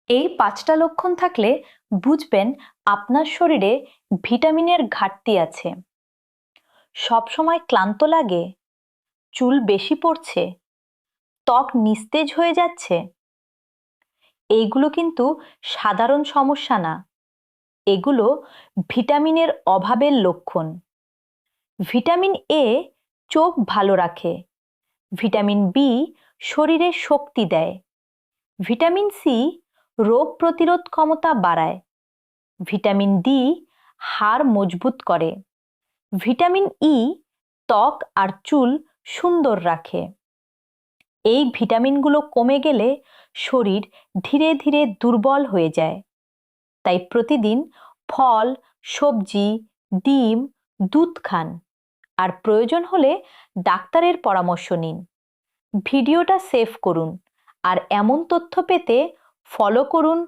এই ৫টা লক্ষণ থাকলে বুঝবেন আপনার শরীরে ভিটামিনের ঘাটতি আছে। সবসময় ক্লান্ত লাগে, চুল বেশি পড়ছে, ত্বক নিস্তেজ হয়ে যাচ্ছে। এইগুলো কিন্তু সাধারণ সমস্যা না, এগুলো ভিটামিনের অভাবের লক্ষণ। ভিটামিন এ চোখ ভালো রাখে, ভিটামিন বি শরীরে শক্তি দেয়, ভিটামিন সি রোগ প্রতিরোধ ক্ষমতা বাড়ায়, ভিটামিন ডি হাড় মজবুত করে, ভিটামিন ই ত্বক আর চুল সুন্দর রাখে। এই ভিটামিনগুলো কমে গেলে শরীর ধীরে ধীরে দুর্বল হয়ে যায়। তাই প্রতিদিন ফল, সবজি, ডিম, দুধ খান আর প্রয়োজন হলে ডাক্তারের পরামর্শ নিন। ভিডিওটা সেভ করুন আর এমন তথ্য পেতে ফলো করুন